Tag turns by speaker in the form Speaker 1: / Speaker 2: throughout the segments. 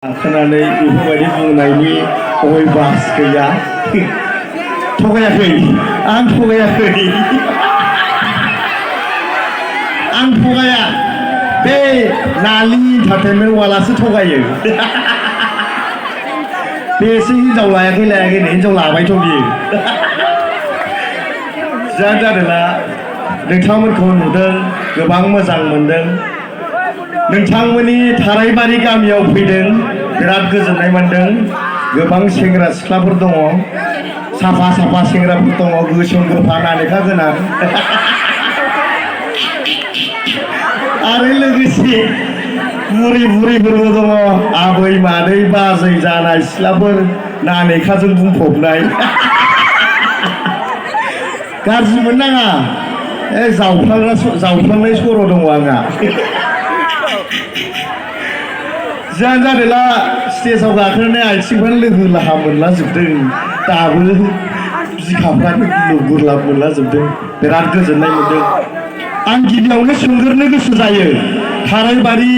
Speaker 1: खोनानै बेफोरबायदि बुंनायनि अयभास गैया थगायाखै आं थगायाखै आं थगाया बे नालि इन्टारटेनमेन्ट वालासो थगायो बेसो हिनजाव लायाखै हिनजाव लाबायथ' बियो जादोंना नोंथांमोनखौ नुदों गोबां मोजां मोनदों नोंथांमोननि थारायबारि गामियाव फैदों बिराद गोजोननाय मोनदों गोबां सेंग्रा सिख्लाफोर दङ साफा साफा सेंग्राफोर दङ गोसोम गोफा नालेखा गोनां आरो लोगोसे बुरि बुरिफोरबो दङ आबै मादै बाजै जानाय सिख्लाफोर नालेखाजों बुंफबनाय गाज्रि मोननाङा जावफ्लांनाय सर' दङ आंहा जादोंला स्टेजाव गाखोनानै आथिंफ्रानो लोगो लाहा मोनलाजोबदों दाबो बिखाफ्रानो गुरलाब मोनलाजोबदों बिराद गोजोननाय मोनदों आं गिबियावनो सोंग्रोनो गोसो जायो थारायबारि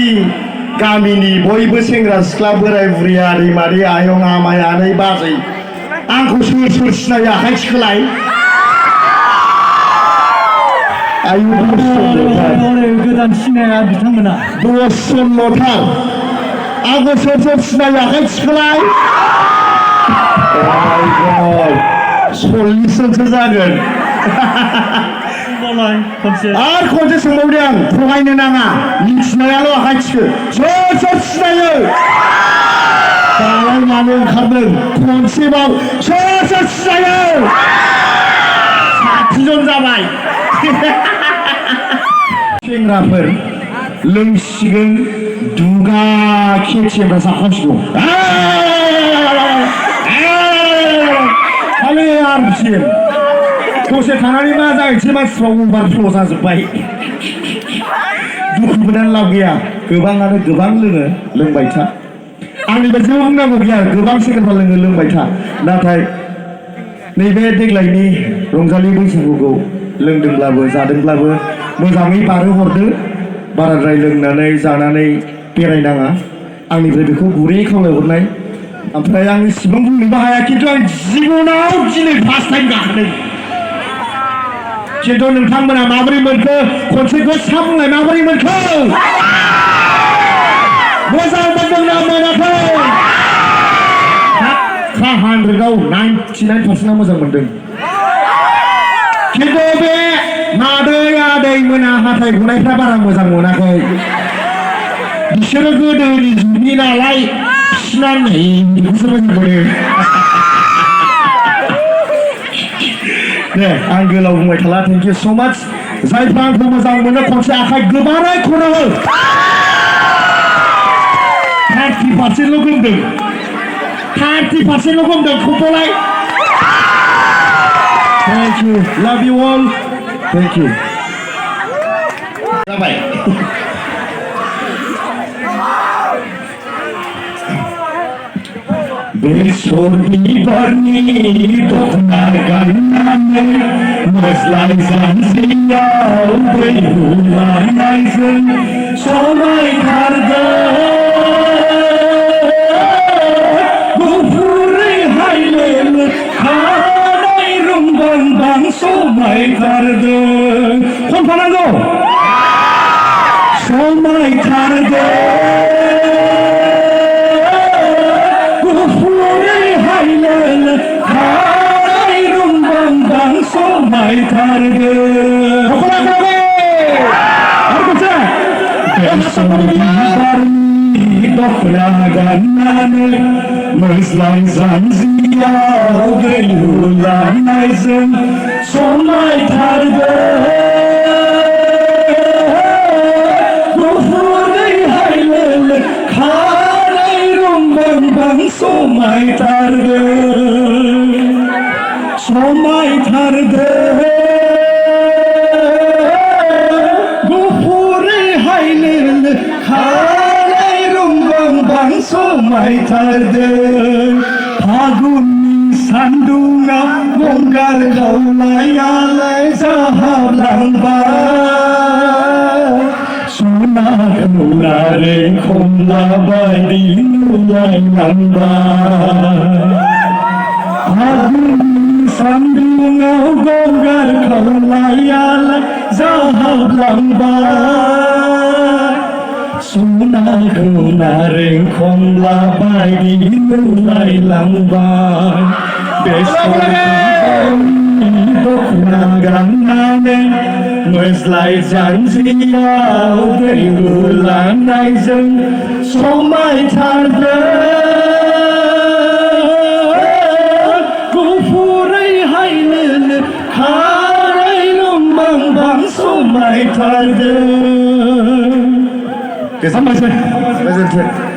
Speaker 1: गामिनि बयबो सेंग्रा सिख्ला बोराय बुरि आदै मादै आयं आमाय आनै बाजै आंखौ सोर सिनायो आखाइ थिखोलाय
Speaker 2: गोदान सिनाया बिथांमोना
Speaker 1: दसजनल'थार आंखौ सोर सिनायो आखाइ थिखोलाय 40 जनसो जागोन आरो खनसे सोंबावदों आं थगायनो नाङा मिथिनायाल' आखाइ थिखो सोर सिनायो दालाय मानो ओंखारदों खनसेबाव सोर सिनायो 60 जन जाबाय सेंग्राफोर लोंसिगोन दुगा खेबसेफ्रा जाखांसिगौ खालि आरसिम दसे थानानै मा जाहैसै मानसिफ्रा अभारफ्ल' जाजोब्बाय दुखु मोननानै लाब गैया गोबाङानो गोबां लोङो लोंबाय था आंनिफ्राय जेबो बुंनांगौ गैया गोबां सेंग्राफ्रा लोङो लोंबाय था नाथाय नैबे देग्लायनि रंजालि बैसागुखौ लोंदोंब्लाबो जादोंब्लाबो मोजाङै बारहोहरदो बाराद्राय लोंनानै जानानै बेरायनाङा आंनिफ्राय बेखौ गुरै खावलायहरनाय ओमफ्राय आं इसिबां बुंनोबो हाया खिन्थु आं जिबनाव दिनै फार्स्ट टाइम गाखोदों खिन्थु नोंथांमोना माबोरै मोनखो खनसे गोसा बुंनाय माबोरै मोनखो मोजां मोनदोंना मोनाखै 100आव 99% मोजां मोनदों खिन्थु बे मादै आदै मोना हाथाय हुनायफ्रा बारा मोजां मोनाखै बिसोरो गोदोनि जुगनि नालाय फिसिनानै बेखौसो मोजां मोनो दे आं गोलाव बुंबाय थाला थेंक इउ स' माच जायफ्रा आंखौ मोजां मोनो खनसे आखाइ गोबारै खनो 30%ल' गोमदों 30%ल' गोमदों खौबोलाय Thank you. Love you all. Thank you. Bye-bye. Besor bibarni dokna ganane Meslay zanziyau beyhulanayzın Solay karda Gufuri haylel Kanay rumban ban solay karda Konfanado Solay karda Solay kardı. Besor bibarni dokna ganane Meslay zanziyau beyhulanayzın Solay kardı. Gufuri haylel kanay rumban ban solay kardı. Solay kardı. Gufuri haylel kanay rumban ban solay kardı. Paguni sandunga mongar gaulay alay zahablanba
Speaker 2: Suna kula re khom la bai di nu lai lang bai Agun sandung ngau gogar khom lai ala zahab lang bai Suna kula re khom la bai di nu lai lang bai Besok Nagang namin Mới lại chẳng gì nhau Để người là này dừng Số mai than về Cô phu rây hay lên Khá rây lông bằng bằng Số mai than về
Speaker 1: Cái gì? Bây giờ